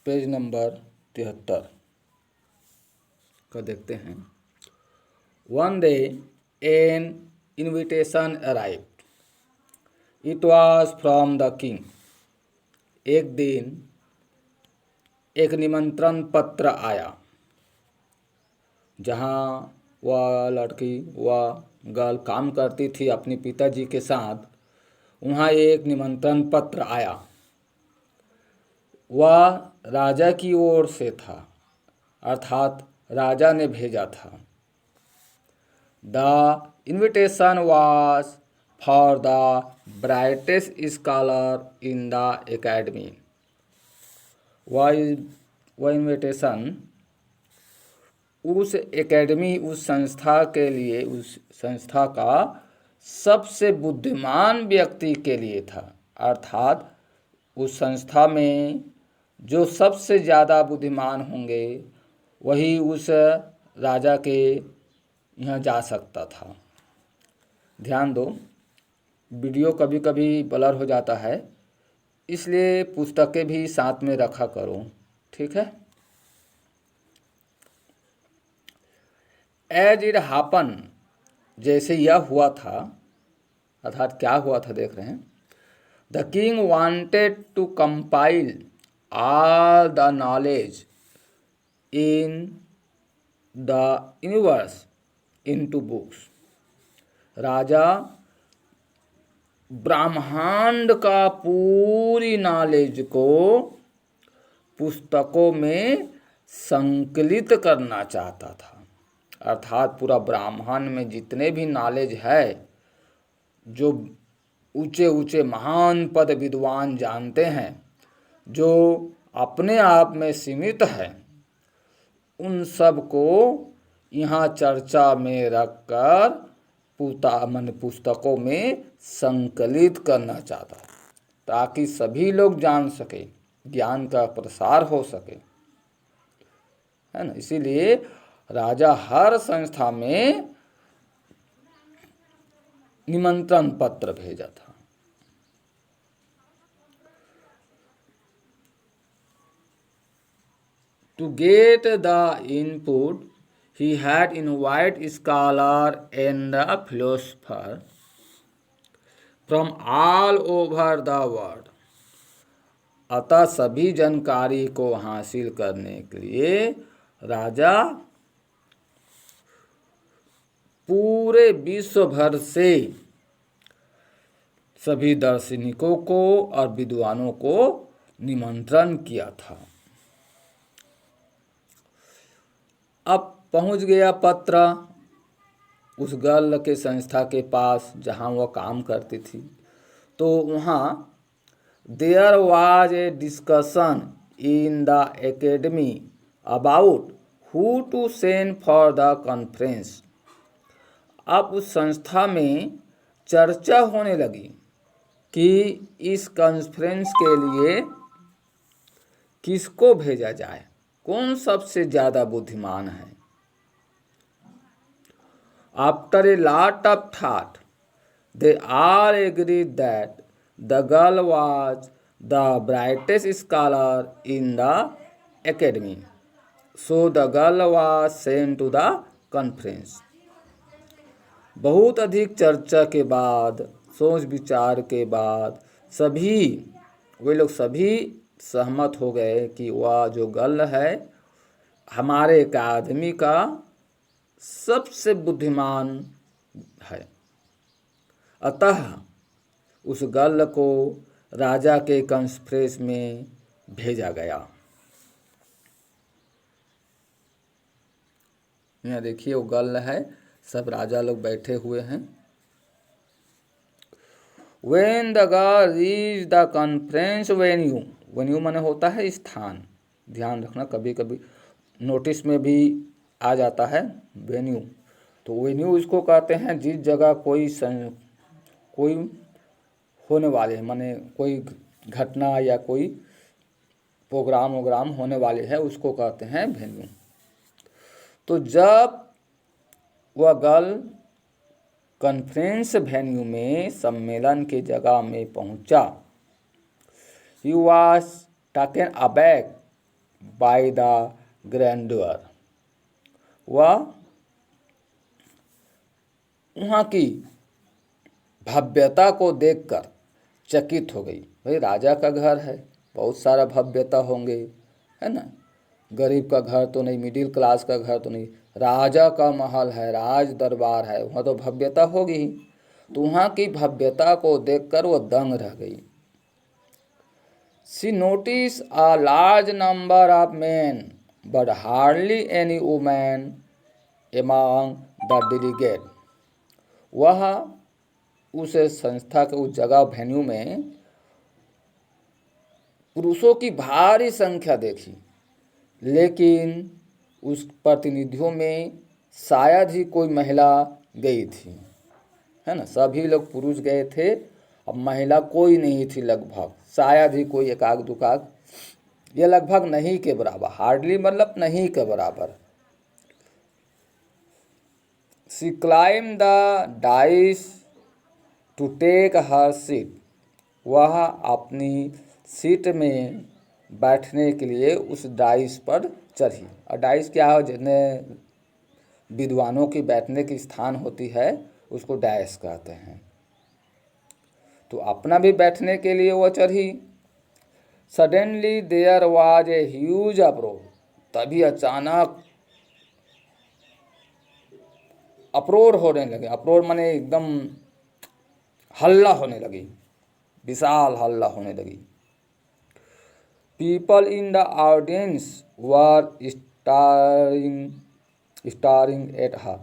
Page number 73 का देखते हैं। One day an invitation arrived. It was from the king. एक दिन एक निमंत्रण पत्र आया, जहाँ वह लड़की वह गर्ल काम करती थी अपने पिताजी के साथ। वहाँ एक निमंत्रण पत्र आया। वह राजा की ओर से था, अर्थात राजा ने भेजा था। The invitation was for the brightest scholar in the academy. वह इन्विटेशन उस एकेडमी, उस संस्था के लिए, उस संस्था का सबसे बुद्धिमान व्यक्ति के लिए था। अर्थात उस संस्था में जो सबसे ज़्यादा बुद्धिमान होंगे वही उस राजा के यहाँ जा सकता था। ध्यान दो, वीडियो कभी कभी ब्लर हो जाता है, इसलिए पुस्तकें भी साथ में रखा करो, ठीक है। एज इट हैपन, जैसे यह हुआ था, अर्थात क्या हुआ था देख रहे हैं। The king wanted to compile all the knowledge in the universe into books। राजा ब्रह्मांड का पूरी नॉलेज को पुस्तकों में संकलित करना चाहता था। अर्थात पूरा ब्रह्मांड में जितने भी नॉलेज है, जो ऊंचे ऊंचे महान पद विद्वान जानते हैं, जो अपने आप में सीमित है, उन सब को यहाँ चर्चा में रखकर पुस्तकों में संकलित करना चाहता है, ताकि सभी लोग जान सके, ज्ञान का प्रसार हो सके, है ना। इसीलिए राजा हर संस्था में निमंत्रण पत्र भेजा था। To get the input, he had invited scholars and the philosophers from all over the world। अतः सभी जानकारी को हासिल करने के लिए राजा पूरे विश्व भर से सभी दार्शनिकों को और विद्वानों को निमंत्रण किया था। अब पहुंच गया पत्र उस गर्ल के संस्था के पास जहां वह काम करती थी। तो वहाँ there was a discussion in the academy about who to send for the conference. अब उस संस्था में चर्चा होने लगी कि इस कॉन्फ्रेंस के लिए किसको भेजा जाए, कौन सबसे ज़्यादा बुद्धिमान है। After a lot of thought they all agreed that the girl was the brightest scholar in the academy, so the girl was sent to the conference. बहुत अधिक चर्चा के बाद, सोच विचार के बाद वे लोग सभी सहमत हो गए कि वह जो गर्ल है हमारे एकेडमी का सबसे बुद्धिमान है। अतः उस गर्ल को राजा के कॉन्फ्रेंस में भेजा गया। यहाँ देखिए वो गर्ल है, सब राजा लोग बैठे हुए हैं। When the girl reached the conference venue, venue माने होता है स्थान, ध्यान रखना, कभी कभी नोटिस में भी आ जाता है वेन्यू। तो वेन्यू इसको कहते हैं जिस जगह कोई होने वाले, माने कोई घटना या कोई प्रोग्राम होने वाले है, उसको कहते हैं वेन्यू। तो जब वह गर्ल कॉन्फ्रेंस वेन्यू में, सम्मेलन के जगह में पहुंचा, he was taken aback by the grandeur. वह वहाँ की भव्यता को देखकर चकित हो गई। भाई राजा का घर है, बहुत सारा भव्यता होंगे, है ना। गरीब का घर तो नहीं, मिडिल क्लास का घर तो नहीं, राजा का महल है, राज दरबार है, वहाँ तो भव्यता होगी ही। तो वहाँ की भव्यता को देखकर वो दंग रह गई। She noticed a large number of men, but hardly any women among the delegate. वह उस संस्था के उस जगह वेन्यू में पुरुषों की भारी संख्या देखी, लेकिन उस प्रतिनिधियों में शायद ही कोई महिला गई थी, है ना। सभी लोग पुरुष गए थे, अब महिला कोई नहीं थी, लगभग शायद ही कोई एकाग दुकाग, ये लगभग नहीं के बराबर, हार्डली मतलब नहीं के बराबर। She climbed the dais to take her seat. वह अपनी सीट में बैठने के लिए उस डाइस पर चढ़ी। और डाइस क्या है, जितने विद्वानों की बैठने की स्थान होती है उसको डाइस कहते हैं। तो अपना भी बैठने के लिए वह चढ़ी। Suddenly there was a huge approach. तभी अचानक अप्रोर होने लगे। अप्रोर माने एकदम हल्ला होने लगी, विशाल हल्ला होने लगी। People in the audience were starring at her.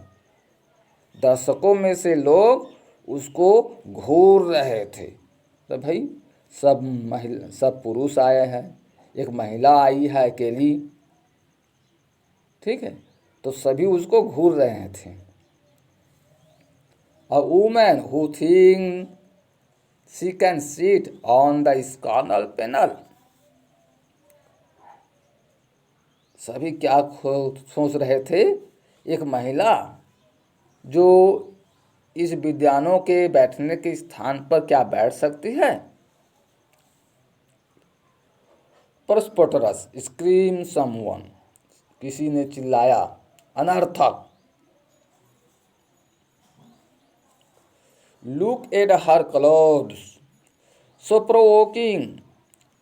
दर्शकों में से लोग उसको घूर रहे थे। तो भाई सब पुरुष आए हैं, एक महिला आई है अकेली, ठीक है, तो सभी उसको घूर रहे थे। A woman who thinks she can sit on the external panel. सभी क्या सोच रहे थे, एक महिला जो इस विद्वानों के बैठने के स्थान पर क्या बैठ सकती है। परस्पोटरस स्क्रीम समवन, किसी ने चिल्लाया, अनर्थक। Look at her clothes, so provoking.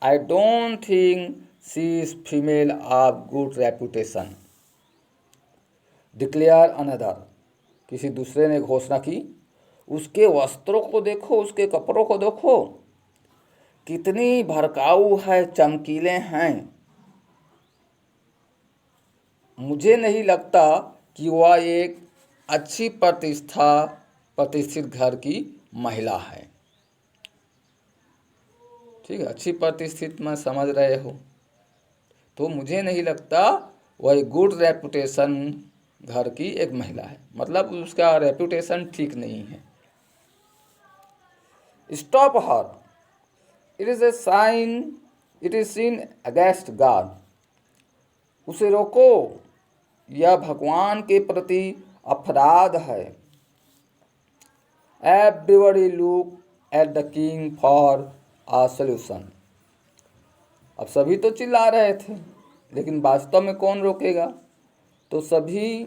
I don't think she is female of good reputation. Declare another. किसी दूसरे ने घोषणा की, उसके वस्त्रों को देखो, उसके कपड़ों को देखो, कितनी भड़काऊ है, चमकीले हैं। मुझे नहीं लगता कि वह एक अच्छी प्रतिष्ठित घर की महिला है। ठीक है, अच्छी प्रतिष्ठित में समझ रहे हो, तो मुझे नहीं लगता वह गुड रेपुटेशन घर की एक महिला है, मतलब उसका रेपुटेशन ठीक नहीं है। Stop her, it is a sin, it is sin against God. उसे रोको, यह भगवान के प्रति अपराध है। Everybody look at the king for a solution. अब सभी तो चिल्ला रहे थे, लेकिन वास्तव में कौन रोकेगा। तो सभी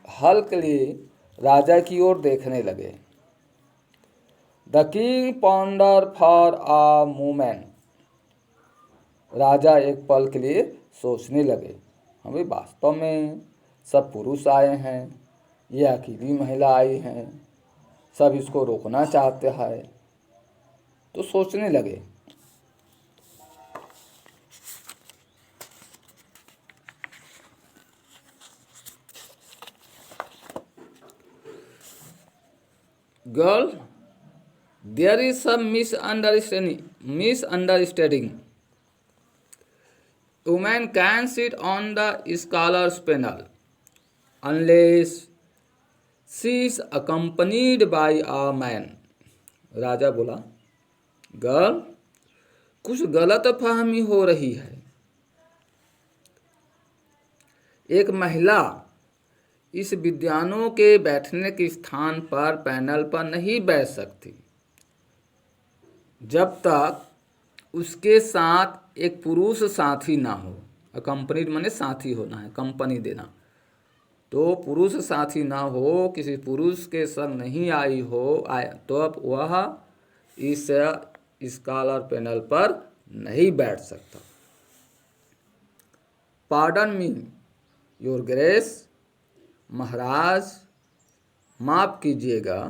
हल के लिए राजा की ओर देखने लगे। The king pondered for a moment. राजा एक पल के लिए सोचने लगे, अभी वास्तव में सब पुरुष आए हैं, ये अकेली महिला आई हैं, सब इसको रोकना चाहते हैं। तो सोचने लगे। Girl, there is some misunderstanding. Woman can sit on the scholar's panel unless she is accompanied by a man. राजा बोला, गर्ल, कुछ गलत फहमी हो रही है। एक महिला इस विद्वानों के बैठने के स्थान पर पैनल पर नहीं बैठ सकती जब तक उसके साथ एक पुरुष साथी ना हो। अकम्पनीड माने साथी होना है, कंपनी देना। तो पुरुष साथी ना हो, किसी पुरुष के संग नहीं आई हो तो अब वह इस स्कॉलर पैनल पर नहीं बैठ सकता। पार्डन मी योर ग्रेस, महाराज माफ कीजिएगा,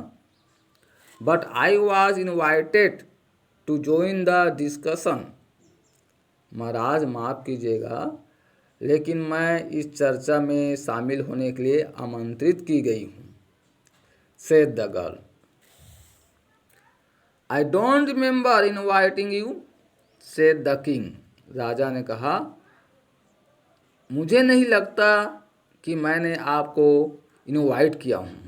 but I was invited to join the discussion. महाराज माफ कीजिएगा, लेकिन मैं इस चर्चा में शामिल होने के लिए आमंत्रित की गई हूँ। said the girl. I don't remember inviting you, said the king. राजा ने कहा, मुझे नहीं लगता कि मैंने आपको इनवाइट किया हूँ।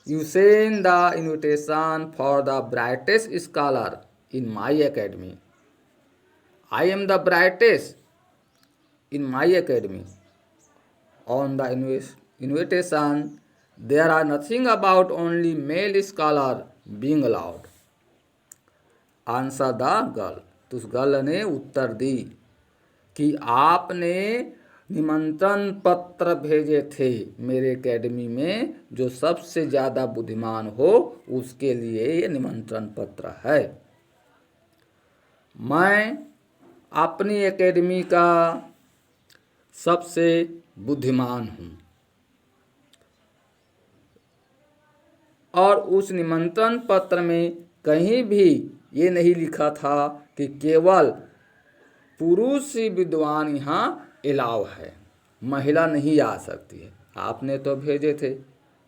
You send the invitation for the brightest scholar in my academy. I am the brightest in my academy. On the invitation, there are nothing about only male scholar being allowed. Answer the girl. तो उस girl ने उत्तर दी कि आपने निमंत्रण पत्र भेजे थे मेरे एकेडमी में, जो सबसे ज़्यादा बुद्धिमान हो उसके लिए ये निमंत्रण पत्र है। मैं अपनी एकेडमी का सबसे बुद्धिमान हूँ, और उस निमंत्रण पत्र में कहीं भी ये नहीं लिखा था कि केवल पुरुष ही विद्वान यहाँ अलाउ है, महिला नहीं आ सकती है। आपने तो भेजे थे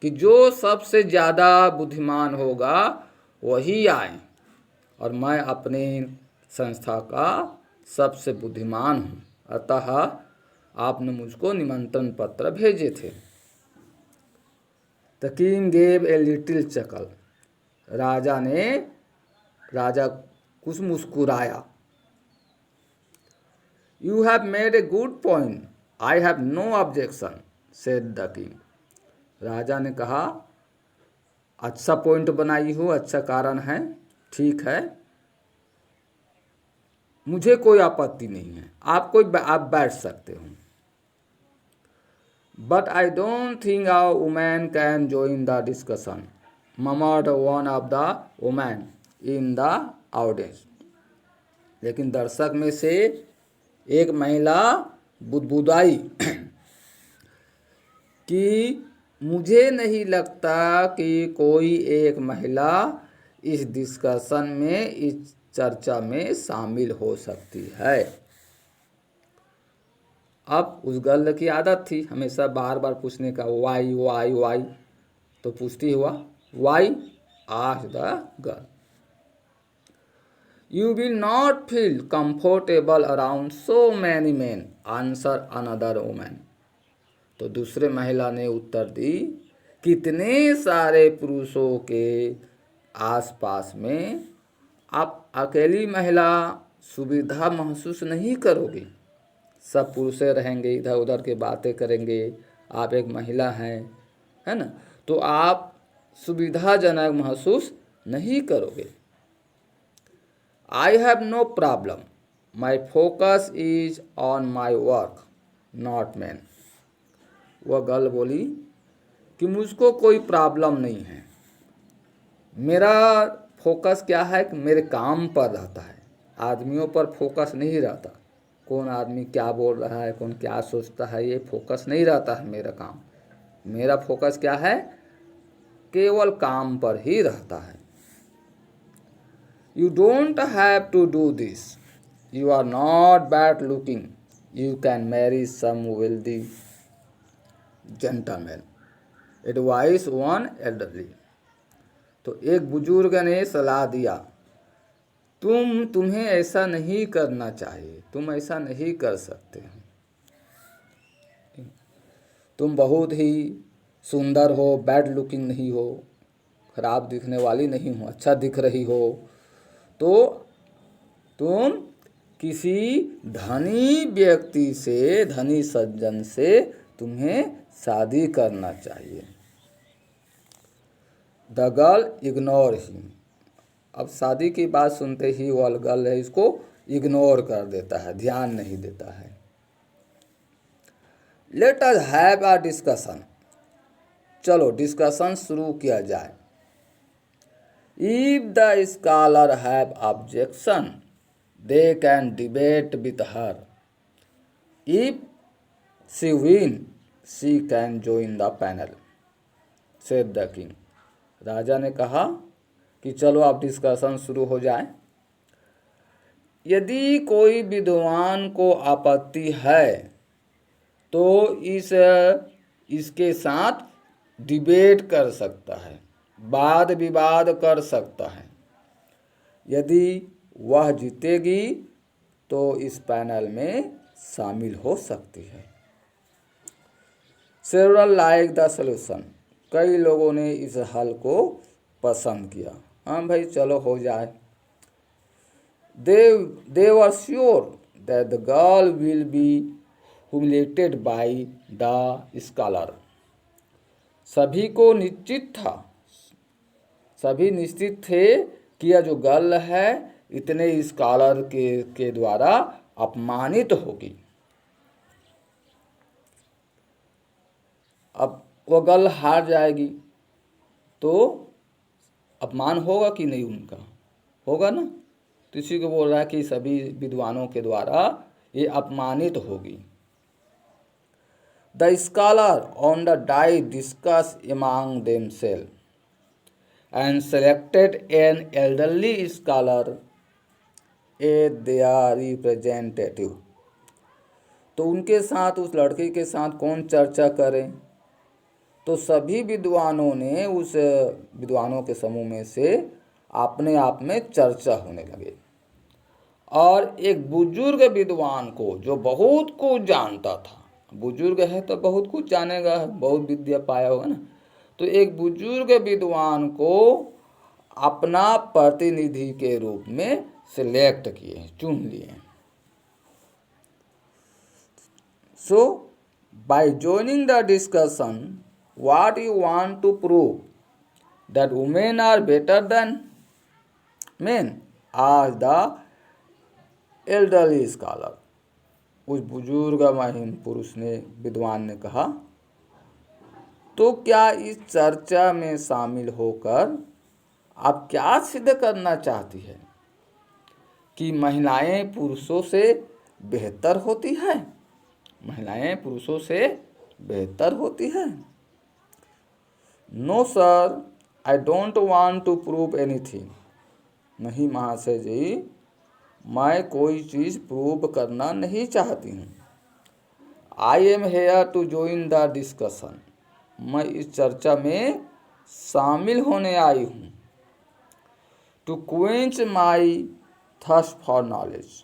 कि जो सबसे ज़्यादा बुद्धिमान होगा वही आए, और मैं अपने संस्था का सबसे बुद्धिमान हूँ, अतः आपने मुझको निमंत्रण पत्र भेजे थे। The king gave a little chuckle. राजा कुछ मुस्कुराया। You have made a good point. I have no objection, said the king. राजा ने कहा, अच्छा पॉइंट बनाई हो, अच्छा कारण है, ठीक है, मुझे कोई आपत्ति नहीं है, आप बैठ सकते हो। But I don't think a woman can join the discussion, murmured one of the women in the audience. लेकिन दर्शक में से एक महिला बुदबुदाई कि मुझे नहीं लगता कि कोई एक महिला इस डिस्कशन में, इस चर्चा में शामिल हो सकती है। अब उस गर्ल की आदत थी हमेशा बार बार पूछने का, वाई वाई वाई, तो पूछती हुआ, why, asked the girl. You will not feel comfortable around so many men, answered another woman. तो दूसरे महिला ने उत्तर दी, कितने सारे पुरुषों के आसपास में आप अकेली महिला सुविधा महसूस नहीं करोगी। सब पुरुषे रहेंगे, इधर उधर के बातें करेंगे, आप एक महिला हैं, है ना, तो आप सुविधाजनक महसूस नहीं करोगे। I have no problem. My focus is on my work, not men. वह गर्ल बोली कि मुझको कोई प्रॉब्लम नहीं है, मेरा फोकस क्या है कि मेरे काम पर रहता है, आदमियों पर फोकस नहीं रहता, कौन आदमी क्या बोल रहा है, कौन क्या सोचता है, ये फोकस नहीं रहता है मेरा काम। मेरा फोकस क्या है, केवल काम पर ही रहता है। You don't have to do this. You are not bad looking. You can marry some wealthy gentleman, advised one elderly. तो एक बुजुर्ग ने सलाह दिया, तुम्हें ऐसा नहीं करना चाहिए, तुम ऐसा नहीं कर सकते हो, तुम बहुत ही सुंदर हो, बैड लुकिंग नहीं हो, खराब दिखने वाली नहीं हो, अच्छा दिख रही हो, तो तुम किसी धनी व्यक्ति से, धनी सज्जन से तुम्हें शादी करना चाहिए। The girl ignore him. अब शादी की बात सुनते ही वह गर्ल है इसको इग्नोर कर देता है, ध्यान नहीं देता है। Let us have a discussion, चलो डिस्कशन शुरू किया जाए। If the scholar have objection they can debate with her, if she win she can join the panel, said the king. राजा ने कहा कि चलो अब डिस्कशन शुरू हो जाए। यदि कोई विद्वान को आपत्ति है तो इसके साथ डिबेट कर सकता है, वाद विवाद कर सकता है। यदि वह जीतेगी तो इस पैनल में शामिल हो सकती है। सेवरल लाइक द सोल्यूशन, कई लोगों ने इस हल को पसंद किया। हाँ भाई चलो हो जाए। They were sure that the girl will be humiliated by the scholar, सभी को निश्चित था, सभी निश्चित थे कि यह जो गर्ल है इतने स्कॉलर के द्वारा अपमानित होगी। अब वह गर्ल हार जाएगी तो अपमान होगा कि नहीं, उनका होगा ना। तो इसी को बोल रहा है कि सभी विद्वानों के द्वारा ये अपमानित होगी। The scholar on the dais discuss among themselves and selected an elderly scholar as their representative, तो उनके साथ उस लड़की के साथ कौन चर्चा करें, तो सभी विद्वानों ने उस विद्वानों के समूह में से अपने आप में चर्चा होने लगे। और एक बुजुर्ग विद्वान को जो बहुत कुछ जानता था, बुजुर्ग है तो बहुत कुछ जानेगा, बहुत विद्या पाया होगा ना, तो एक बुजुर्ग विद्वान को अपना प्रतिनिधि के रूप में सिलेक्ट किए, चुन लिए। सो bye joining the discussion, what you want to prove? That women are better than men? Asked the elderly scholar. उस बुजुर्ग महिम पुरुष ने, विद्वान ने कहा, तो क्या इस चर्चा में शामिल होकर आप क्या सिद्ध करना चाहती है कि महिलाएं पुरुषों से बेहतर होती है? महिलाएं पुरुषों से बेहतर होती है? No sir, I don't want to prove anything. नहीं महाशय जी, मैं कोई चीज़ प्रूव करना नहीं चाहती हूँ। I am here to join the discussion, मैं इस चर्चा में शामिल होने आई हूँ। To quench my thirst for knowledge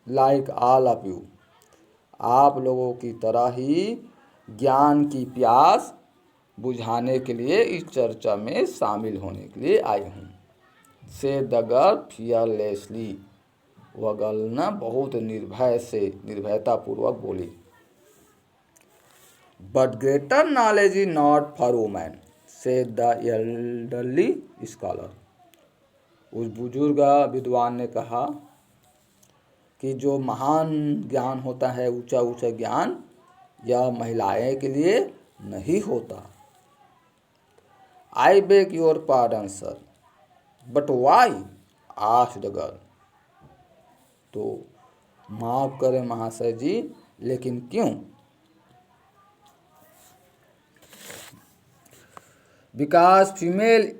like all of you, आप लोगों की तरह ही ज्ञान की प्यास बुझाने के लिए इस चर्चा में शामिल होने के लिए आई हूँ। से द गर्ल फियरलेसली, वह गर्ल ना बहुत निर्भय से, निर्भयता पूर्वक बोली। But greater knowledge is not for women, से द एल्डरली स्कॉलर। उस बुजुर्ग विद्वान ने कहा कि जो महान ज्ञान होता है, ऊंचा ऊंचा ज्ञान, यह महिलाएं के लिए नहीं होता। I beg your pardon sir, but why? Asked the girl. तो माफ करें महाशय जी, लेकिन क्यों? Because female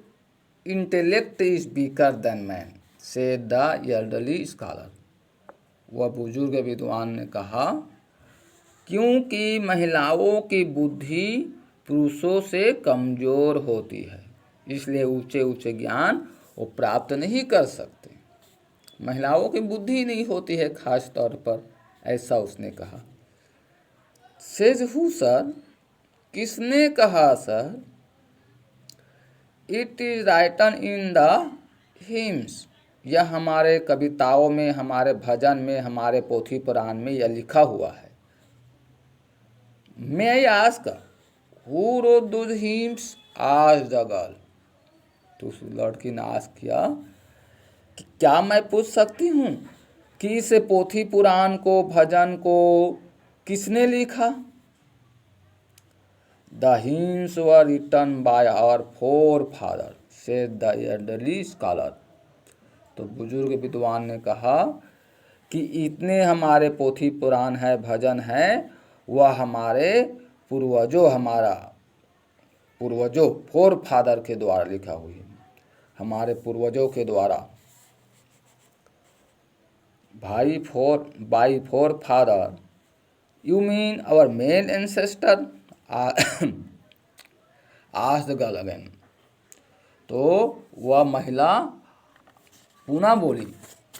intellect is weaker then man, said the elderly scholar. वह बुजुर्ग विद्वान ने कहा, क्योंकि महिलाओं की बुद्धि पुरुषों से कमज़ोर होती है, इसलिए ऊंचे ऊंचे ज्ञान वो प्राप्त नहीं कर सकते। महिलाओं की बुद्धि नहीं होती है खास तौर पर, ऐसा उसने कहा। सेज हु सर, किसने कहा sir? It is written in the hymns, यह हमारे कविताओं में, हमारे भजन में, हमारे पोथी पुराण में यह लिखा हुआ है। May I ask who wrote those hymns? Asked the girl. तो उस लड़की ने आस्क किया कि क्या मैं पूछ सकती हूँ कि इस पोथी पुराण को, भजन को किसने लिखा? The hymns were written by our forefather said the elderly scholar. तो बुजुर्ग विद्वान ने कहा कि इतने हमारे पोथी पुराण है, भजन है, वह हमारे पूर्वजों फोर फादर के द्वारा लिखा हुई है, हमारे पूर्वजों के द्वारा। By four father you mean our main ancestor? Asked the girl again. तो वह महिला पुनः बोली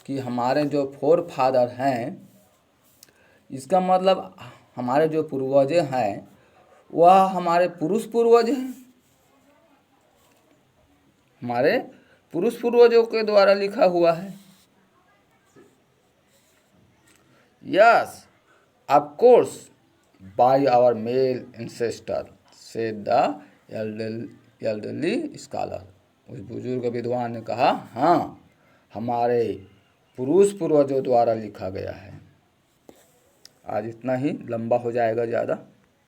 कि हमारे जो फोर फादर हैं, इसका मतलब हमारे जो पूर्वज हैं वह हमारे पुरुष पूर्वज हैं, हमारे पुरुष पूर्वजों के द्वारा लिखा हुआ है। Yes of course by our male ancestor said the elderly scholar. उस बुजुर्ग विद्वान ने कहा, हाँ, हमारे पुरुष पूर्वजों द्वारा लिखा गया है। आज इतना ही, लंबा हो जाएगा ज़्यादा।